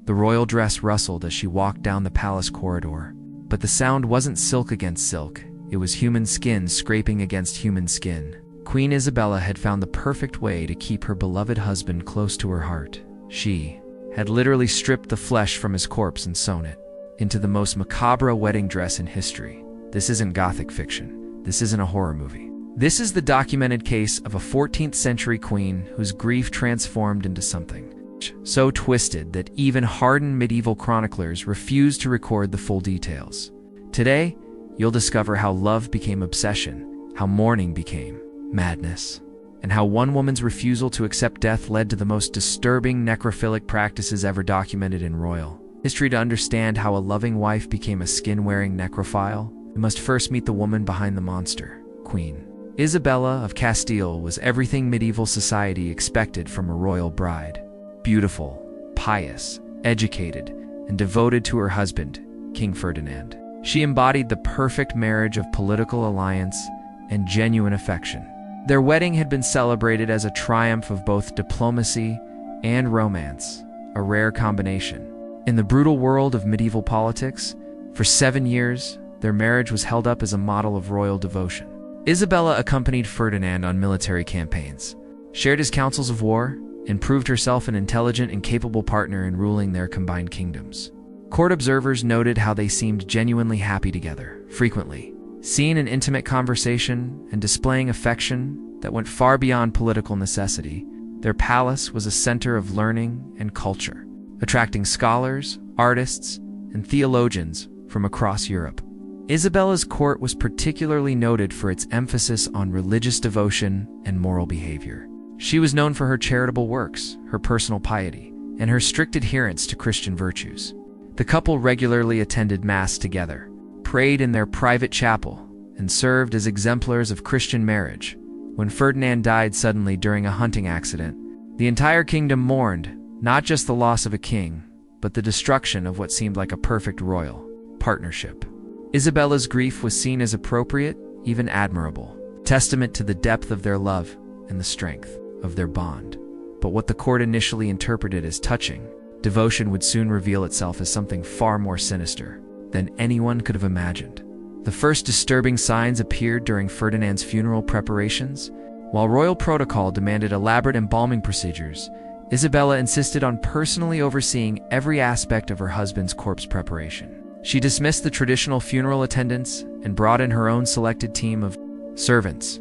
The royal dress rustled as she walked down the palace corridor. But the sound wasn't silk against silk, it was human skin scraping against human skin. Queen Isabella had found the perfect way to keep her beloved husband close to her heart. She had literally stripped the flesh from his corpse and sewn it into the most macabre wedding dress in history. This isn't Gothic fiction. This isn't a horror movie. This is the documented case of a 14th century queen whose grief transformed into something so twisted that even hardened medieval chroniclers refused to record the full details. Today, you'll discover how love became obsession, how mourning became madness, and how one woman's refusal to accept death led to the most disturbing necrophilic practices ever documented in royal history. To understand how a loving wife became a skin-wearing necrophile, we must first meet the woman behind the monster. Queen Isabella of Castile was everything medieval society expected from a royal bride. Beautiful, pious, educated, and devoted to her husband, King Ferdinand. She embodied the perfect marriage of political alliance and genuine affection. Their wedding had been celebrated as a triumph of both diplomacy and romance, a rare combination. In the brutal world of medieval politics, for 7 years, their marriage was held up as a model of royal devotion. Isabella accompanied Ferdinand on military campaigns, shared his counsels of war, and proved herself an intelligent and capable partner in ruling their combined kingdoms. Court observers noted how they seemed genuinely happy together, frequently seen in intimate conversation and displaying affection that went far beyond political necessity. Their palace was a center of learning and culture, attracting scholars, artists, and theologians from across Europe. Isabella's court was particularly noted for its emphasis on religious devotion and moral behavior. She was known for her charitable works, her personal piety, and her strict adherence to Christian virtues. The couple regularly attended Mass together, prayed in their private chapel, and served as exemplars of Christian marriage. When Ferdinand died suddenly during a hunting accident, the entire kingdom mourned not just the loss of a king, but the destruction of what seemed like a perfect royal partnership. Isabella's grief was seen as appropriate, even admirable, testament to the depth of their love and the strength of their bond. But what the court initially interpreted as touching devotion would soon reveal itself as something far more sinister than anyone could have imagined. The first disturbing signs appeared during Ferdinand's funeral preparations. While royal protocol demanded elaborate embalming procedures, Isabella insisted on personally overseeing every aspect of her husband's corpse preparation. She dismissed the traditional funeral attendants and brought in her own selected team of servants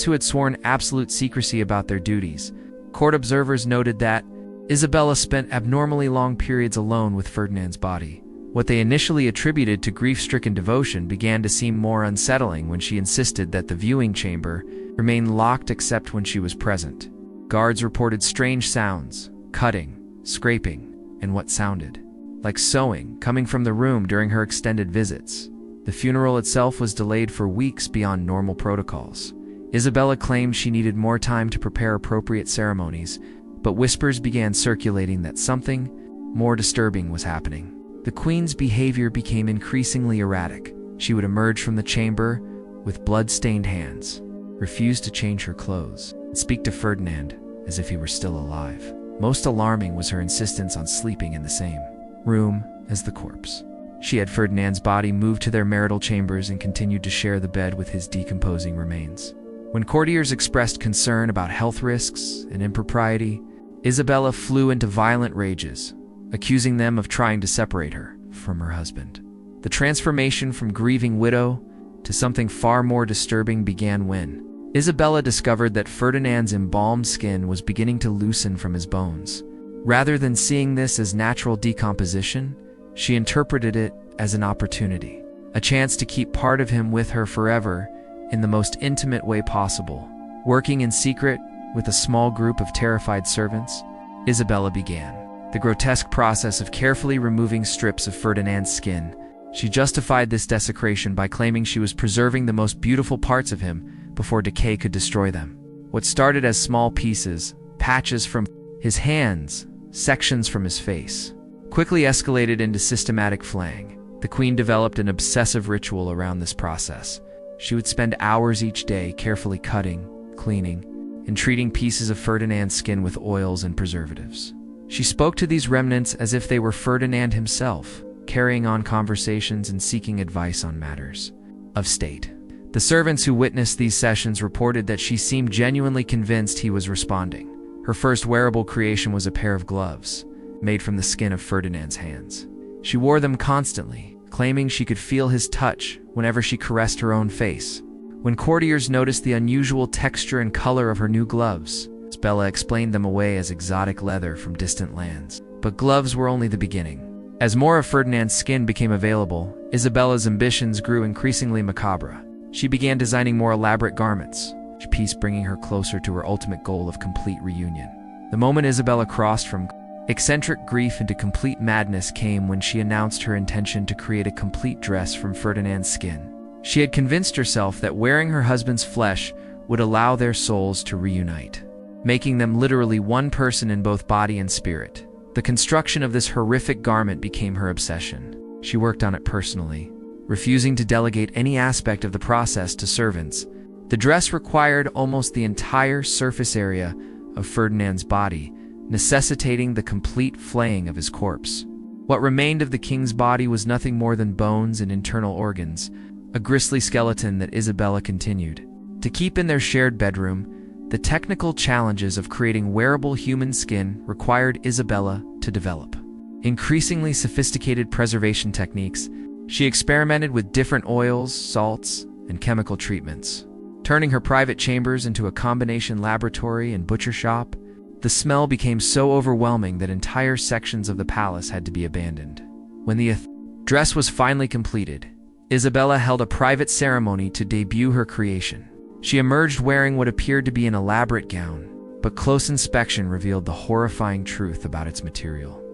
who had sworn absolute secrecy about their duties. Court observers noted that Isabella spent abnormally long periods alone with Ferdinand's body. What they initially attributed to grief-stricken devotion began to seem more unsettling when she insisted that the viewing chamber remain locked except when she was present. Guards reported strange sounds, cutting, scraping, and what sounded like sewing coming from the room during her extended visits. The funeral itself was delayed for weeks beyond normal protocols. Isabella claimed she needed more time to prepare appropriate ceremonies, but whispers began circulating that something more disturbing was happening. The queen's behavior became increasingly erratic. She would emerge from the chamber with blood-stained hands, refuse to change her clothes, and speak to Ferdinand as if he were still alive. Most alarming was her insistence on sleeping in the same room as the corpse. She had Ferdinand's body moved to their marital chambers and continued to share the bed with his decomposing remains. When courtiers expressed concern about health risks and impropriety, Isabella flew into violent rages, accusing them of trying to separate her from her husband. The transformation from grieving widow to something far more disturbing began when Isabella discovered that Ferdinand's embalmed skin was beginning to loosen from his bones. Rather than seeing this as natural decomposition, she interpreted it as an opportunity, a chance to keep part of him with her forever in the most intimate way possible. Working in secret with a small group of terrified servants, Isabella began the grotesque process of carefully removing strips of Ferdinand's skin. She justified this desecration by claiming she was preserving the most beautiful parts of him before decay could destroy them. What started as small pieces, patches from his hands, sections from his face, quickly escalated into systematic flaying. The queen developed an obsessive ritual around this process. She would spend hours each day carefully cutting, cleaning, and treating pieces of Ferdinand's skin with oils and preservatives. She spoke to these remnants as if they were Ferdinand himself, carrying on conversations and seeking advice on matters of state. The servants who witnessed these sessions reported that she seemed genuinely convinced he was responding. Her first wearable creation was a pair of gloves, made from the skin of Ferdinand's hands. She wore them constantly, claiming she could feel his touch whenever she caressed her own face. When courtiers noticed the unusual texture and color of her new gloves, Isabella explained them away as exotic leather from distant lands. But gloves were only the beginning. As more of Ferdinand's skin became available, Isabella's ambitions grew increasingly macabre. She began designing more elaborate garments, each piece bringing her closer to her ultimate goal of complete reunion. The moment Isabella crossed from eccentric grief into complete madness came when she announced her intention to create a complete dress from Ferdinand's skin. She had convinced herself that wearing her husband's flesh would allow their souls to reunite, making them literally one person in both body and spirit. The construction of this horrific garment became her obsession. She worked on it personally, refusing to delegate any aspect of the process to servants. The dress required almost the entire surface area of Ferdinand's body, necessitating the complete flaying of his corpse. What remained of the king's body was nothing more than bones and internal organs, a grisly skeleton that Isabella continued to keep in their shared bedroom. The technical challenges of creating wearable human skin required Isabella to develop increasingly sophisticated preservation techniques. She experimented with different oils, salts, and chemical treatments, turning her private chambers into a combination laboratory and butcher shop. The smell became so overwhelming that entire sections of the palace had to be abandoned. When the dress was finally completed, Isabella held a private ceremony to debut her creation. She emerged wearing what appeared to be an elaborate gown, but close inspection revealed the horrifying truth about its material.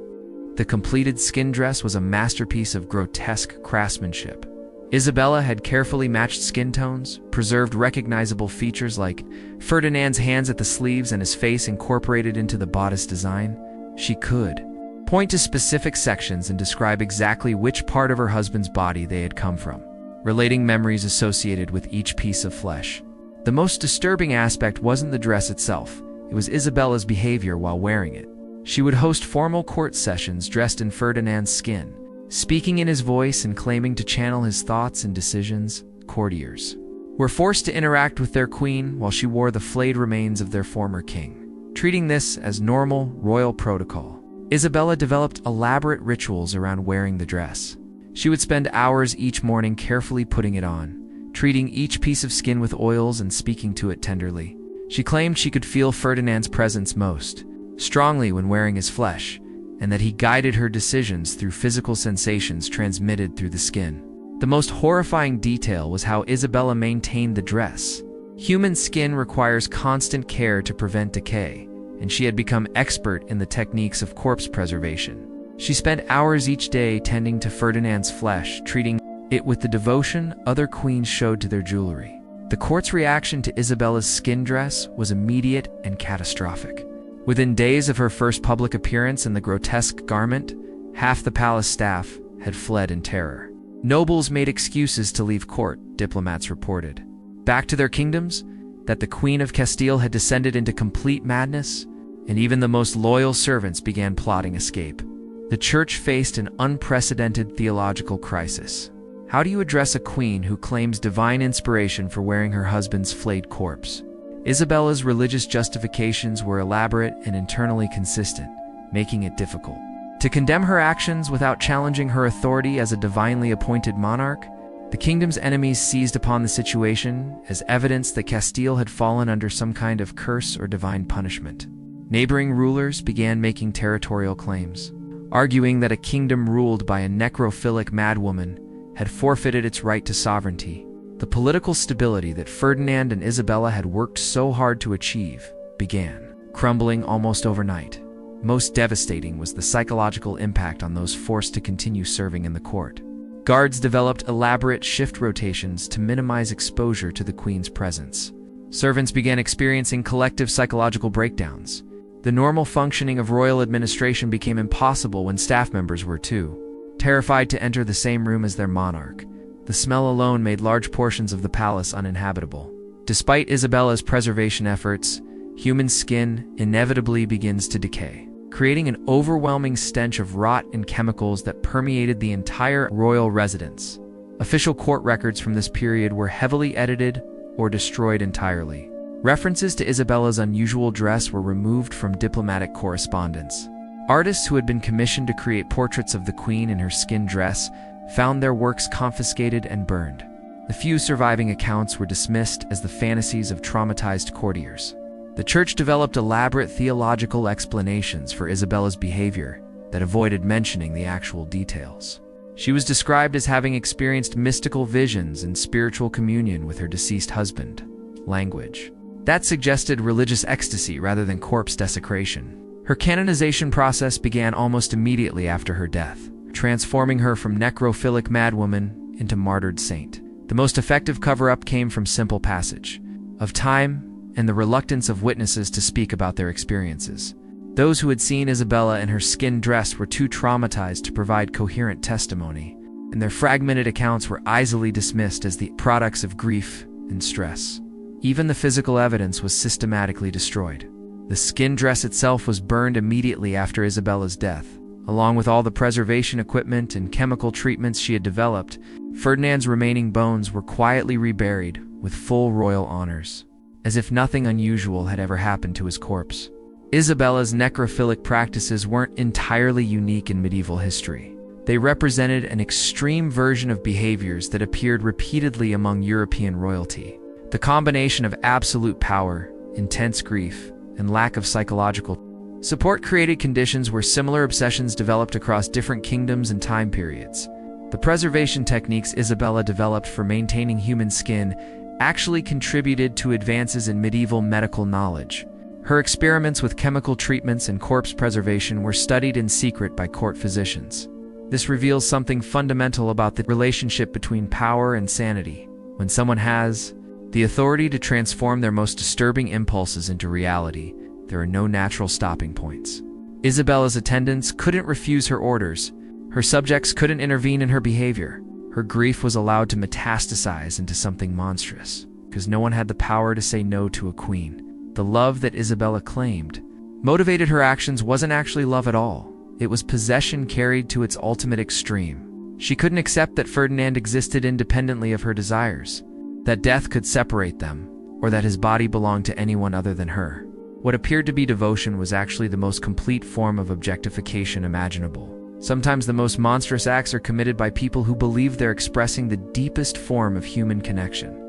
The completed skin dress was a masterpiece of grotesque craftsmanship. Isabella had carefully matched skin tones, preserved recognizable features like Ferdinand's hands at the sleeves and his face incorporated into the bodice design. She could point to specific sections and describe exactly which part of her husband's body they had come from, relating memories associated with each piece of flesh. The most disturbing aspect wasn't the dress itself, it was Isabella's behavior while wearing it. She would host formal court sessions dressed in Ferdinand's skin, speaking in his voice and claiming to channel his thoughts and decisions. Courtiers were forced to interact with their queen while she wore the flayed remains of their former king, treating this as normal royal protocol. Isabella developed elaborate rituals around wearing the dress. She would spend hours each morning carefully putting it on, treating each piece of skin with oils and speaking to it tenderly. She claimed she could feel Ferdinand's presence most strongly when wearing his flesh, and that he guided her decisions through physical sensations transmitted through the skin. The most horrifying detail was how Isabella maintained the dress. Human skin requires constant care to prevent decay, and she had become expert in the techniques of corpse preservation. She spent hours each day tending to Ferdinand's flesh, treating it with the devotion other queens showed to their jewelry. The court's reaction to Isabella's skin dress was immediate and catastrophic. Within days of her first public appearance in the grotesque garment, half the palace staff had fled in terror. Nobles made excuses to leave court, diplomats reported back to their kingdoms that the Queen of Castile had descended into complete madness, and even the most loyal servants began plotting escape. The church faced an unprecedented theological crisis. How do you address a queen who claims divine inspiration for wearing her husband's flayed corpse? Isabella's religious justifications were elaborate and internally consistent, making it difficult to condemn her actions without challenging her authority as a divinely appointed monarch. The kingdom's enemies seized upon the situation as evidence that Castile had fallen under some kind of curse or divine punishment. Neighboring rulers began making territorial claims, arguing that a kingdom ruled by a necrophilic madwoman had forfeited its right to sovereignty. The political stability that Ferdinand and Isabella had worked so hard to achieve began crumbling almost overnight. Most devastating was the psychological impact on those forced to continue serving in the court. Guards developed elaborate shift rotations to minimize exposure to the queen's presence. Servants began experiencing collective psychological breakdowns. The normal functioning of royal administration became impossible when staff members were too terrified to enter the same room as their monarch. The smell alone made large portions of the palace uninhabitable. Despite Isabella's preservation efforts, human skin inevitably begins to decay, creating an overwhelming stench of rot and chemicals that permeated the entire royal residence. Official court records from this period were heavily edited or destroyed entirely. References to Isabella's unusual dress were removed from diplomatic correspondence. Artists who had been commissioned to create portraits of the queen in her skin dress found their works confiscated and burned. The few surviving accounts were dismissed as the fantasies of traumatized courtiers. The church developed elaborate theological explanations for Isabella's behavior that avoided mentioning the actual details. She was described as having experienced mystical visions and spiritual communion with her deceased husband. Language that suggested religious ecstasy rather than corpse desecration. Her canonization process began almost immediately after her death, transforming her from necrophilic madwoman into martyred saint. The most effective cover-up came from simple passage of time and the reluctance of witnesses to speak about their experiences. Those who had seen Isabella in her skin dress were too traumatized to provide coherent testimony, and their fragmented accounts were easily dismissed as the products of grief and stress. Even the physical evidence was systematically destroyed. The skin dress itself was burned immediately after Isabella's death. Along with all the preservation equipment and chemical treatments she had developed, Ferdinand's remaining bones were quietly reburied with full royal honors, as if nothing unusual had ever happened to his corpse. Isabella's necrophilic practices weren't entirely unique in medieval history. They represented an extreme version of behaviors that appeared repeatedly among European royalty. The combination of absolute power, intense grief, and lack of psychological support created conditions where similar obsessions developed across different kingdoms and time periods. The preservation techniques Isabella developed for maintaining human skin actually contributed to advances in medieval medical knowledge. Her experiments with chemical treatments and corpse preservation were studied in secret by court physicians. This reveals something fundamental about the relationship between power and sanity. When someone has the authority to transform their most disturbing impulses into reality, there are no natural stopping points. Isabella's attendants couldn't refuse her orders. Her subjects couldn't intervene in her behavior. Her grief was allowed to metastasize into something monstrous, because no one had the power to say no to a queen. The love that Isabella claimed motivated her actions wasn't actually love at all. It was possession carried to its ultimate extreme. She couldn't accept that Ferdinand existed independently of her desires, that death could separate them, or that his body belonged to anyone other than her. What appeared to be devotion was actually the most complete form of objectification imaginable. Sometimes the most monstrous acts are committed by people who believe they're expressing the deepest form of human connection.